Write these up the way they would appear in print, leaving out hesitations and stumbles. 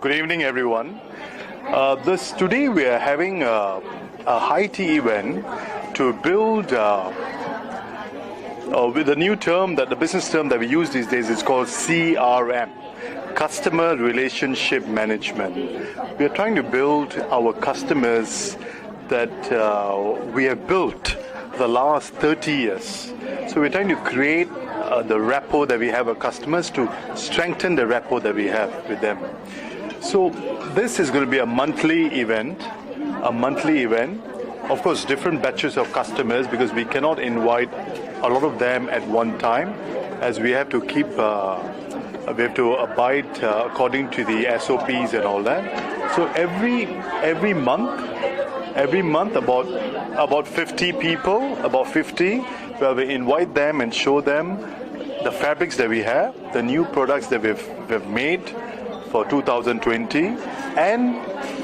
Good evening, everyone. Today we are having a high tea event to build with a new term that the business term that we use these days is called CRM, Customer Relationship Management. We are trying to build our customers that we have built the last 30 years. So we're trying to create the rapport that we have with customers to strengthen the rapport that we have with them. So this is going to be a monthly event. Of course, different batches of customers because we cannot invite a lot of them at one time, as we have to abide according to the SOPs and all that. So every month about 50 people, where we invite them and show them the fabrics that we have, the new products that we've made for 2020, and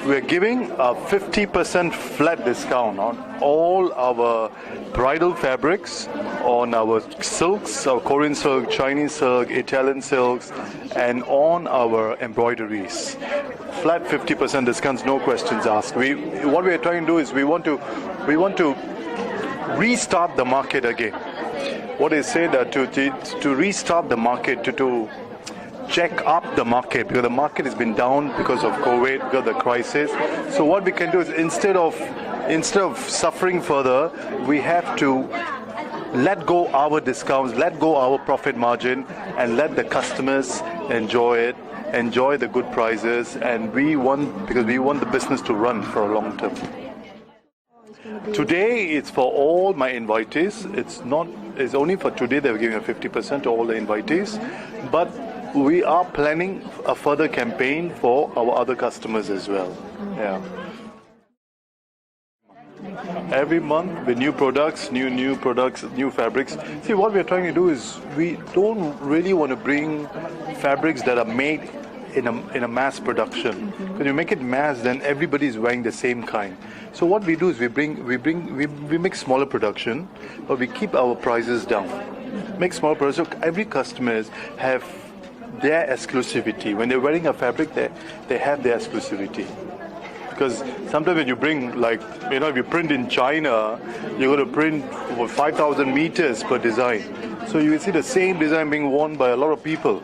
we're giving a 50% flat discount on all our bridal fabrics, on our silks, our Korean silk, Chinese silk, Italian silks, and on our embroideries. Flat 50% discounts, no questions asked. What we are trying to do is we want to restart the market again. What is said to restart the market, to check up the market, because the market has been down because of COVID, because of the crisis. So what we can do is instead of suffering further, we have to let go our discounts, let go our profit margin, and let the customers enjoy the good prices, and because we want the business to run for a long term. Today it's for all my invitees. It's only for today that we're giving a 50% to all the invitees, but we are planning a further campaign for our other customers as well. Yeah. Every month with new products, new fabrics. See, what we're trying to do is we don't really want to bring fabrics that are made in a mass production. When you make it mass, then everybody is wearing the same kind. So what we do is we make smaller production, but we keep our prices down. Make smaller production. So every customers have their exclusivity. When they're wearing a fabric, they have their exclusivity. Because sometimes when you bring, if you print in China, you're going to print over 5,000 meters per design. So you will see the same design being worn by a lot of people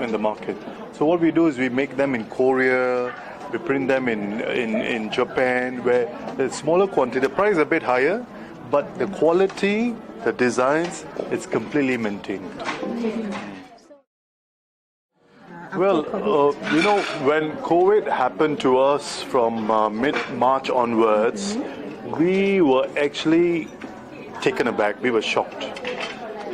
in the market. So what we do is we make them in Korea, we print them in Japan, where there's smaller quantity. The price is a bit higher, but the quality, the designs, it's completely maintained. Well, when COVID happened to us from mid-March onwards, we were actually taken aback. We were shocked.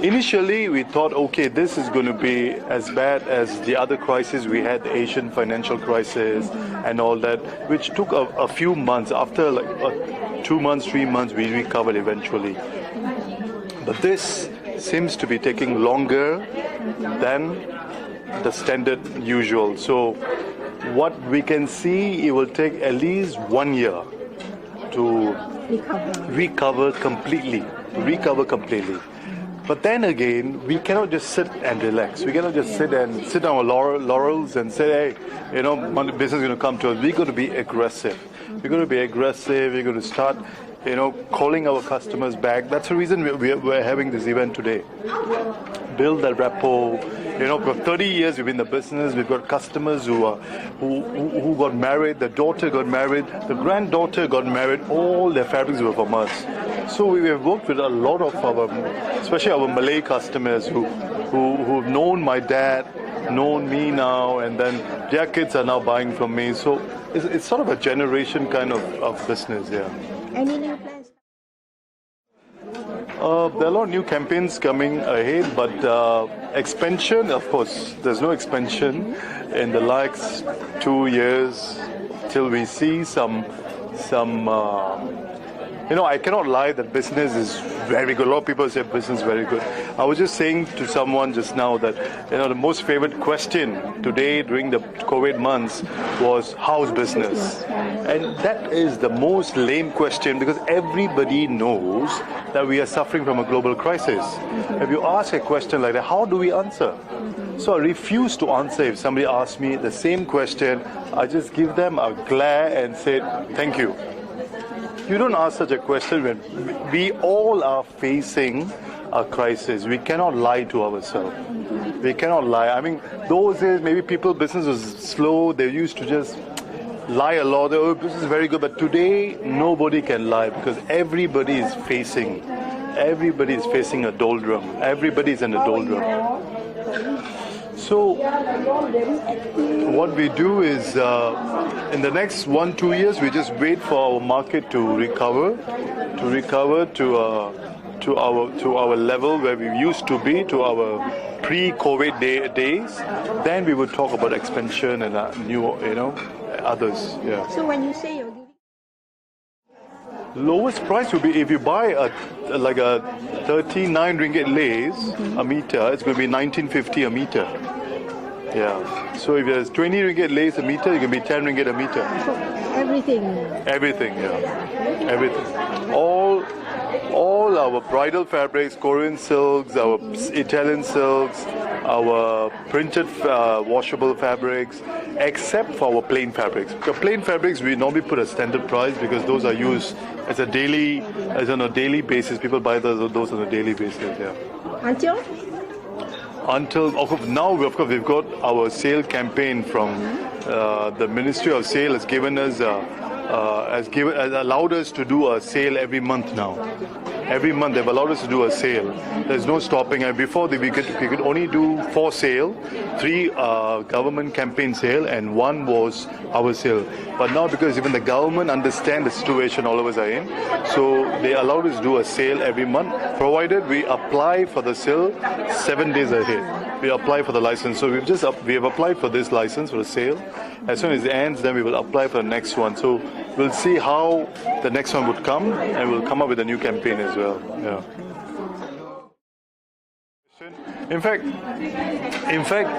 Initially, we thought, okay, this is going to be as bad as the other crises we had, the Asian financial crisis and all that, which took a few months. After 2 months, 3 months, we recovered eventually. But this seems to be taking longer than the standard usual. So what we can see, it will take at least 1 year to recover completely. But then again, we cannot just sit and relax. We cannot just sit on our laurels and say, hey, business is going to come to us. We're going to be aggressive. We're going to start, calling our customers back. That's the reason we're having this event today. Build that rapport. For 30 years we've been in the business. We've got customers who got married. The daughter got married. The granddaughter got married. All their fabrics were from us. So we have worked with a lot of especially our Malay customers who've known my dad, known me now, and then their kids are now buying from me. So it's sort of a generation kind of business. Yeah. Any new plans? There are a lot of new campaigns coming ahead, but expansion, of course, there's no expansion in the next 2 years till we see some. I cannot lie that business is very good. A lot of people say business is very good. I was just saying to someone just now that the most favorite question today during the COVID months was how's business, and that is the most lame question because everybody knows that we are suffering from a global crisis. If you ask a question like that, how do we answer? So I refuse to answer if somebody asks me the same question. I just give them a glare and say, thank you. You don't ask such a question when we all are facing a crisis. We cannot lie to ourselves. We cannot lie. I mean, those days maybe business was slow. They used to just lie a lot. Oh, business is very good. But today, nobody can lie because everybody is facing a doldrum. Everybody is in a doldrum. So what we do is in the next 1-2 years, we just wait for our market to recover to our level where we used to be, to our pre-COVID days. Then we would talk about expansion and new, others. Yeah. So when you say you're giving lowest price would be if you buy a 39 ringgit lace a meter, it's going to be 19.50 a meter. Yeah. So if there's 20 ringgit lace a meter, it can be 10 ringgit a meter. everything. Everything, yeah. Everything. All our bridal fabrics, Korean silks, our Italian silks, our printed washable fabrics, except for our plain fabrics. The plain fabrics we normally put a standard price because those are used as on a daily basis. People buy those on a daily basis. Yeah. Until now, of course, we've got our sale campaign from the Ministry of Sale has given us has allowed us to do a sale every month now. Every month they've allowed us to do a sale. There's no stopping. And before we could only do 4 sale, 3 government campaign sale, and 1 was our sale. But now because even the government understand the situation all of us are in, so they allowed us to do a sale every month, provided we apply for the sale 7 days ahead. We apply for the license. So we have applied for this license for the sale. As soon as it ends, then we will apply for the next one. So we'll see how the next one would come, and we'll come up with a new campaign as well. Yeah. In fact,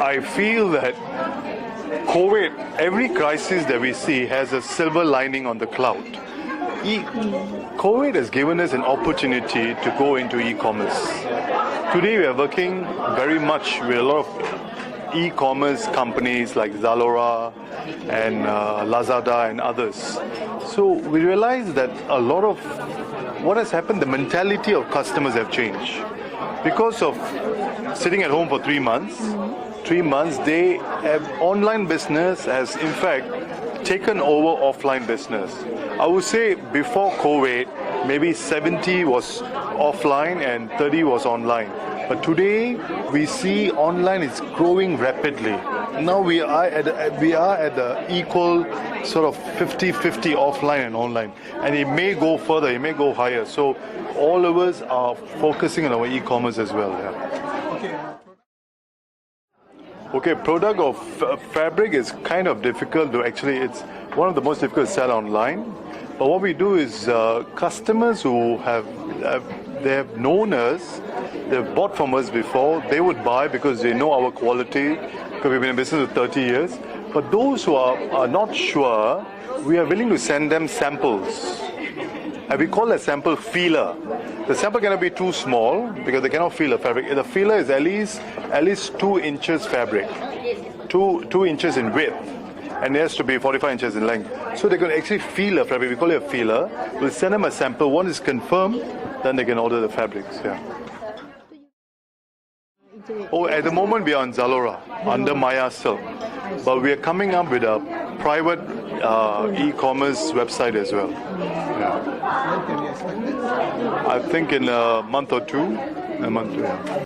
I feel that COVID, every crisis that we see has a silver lining on the cloud. COVID has given us an opportunity to go into e-commerce. Today we are working very much with a lot of e-commerce companies like Zalora and Lazada and others. So we realize that a lot of what has happened, the mentality of customers have changed. Because of sitting at home for 3 months, they have online business has in fact taken over offline business. I would say before COVID, maybe 70 was offline and 30 was online. But today we see online is growing rapidly. Now we are at the equal sort of 50-50 offline and online, and it may go further, it may go higher. So all of us are focusing on our e-commerce as well. Yeah. Okay, product of fabric is kind of difficult to actually. It's one of the most difficult to sell online. But what we do is customers who they have known us, they've bought from us before, they would buy because they know our quality, because we've been in business for 30 years. But those who are not sure, we are willing to send them samples. And we call a sample feeler. The sample cannot be too small because they cannot feel the fabric. The feeler is at least 2 inches fabric, 2 inches in width, and it has to be 45 inches in length. So they can actually feel a fabric. We call it a feeler. We'll send them a sample. One is confirmed, then they can order the fabrics. Yeah. Oh, at the moment we are on Zalora under mayasilk, but we are coming up with a private e-commerce website as well. Yeah. I think in a month or two.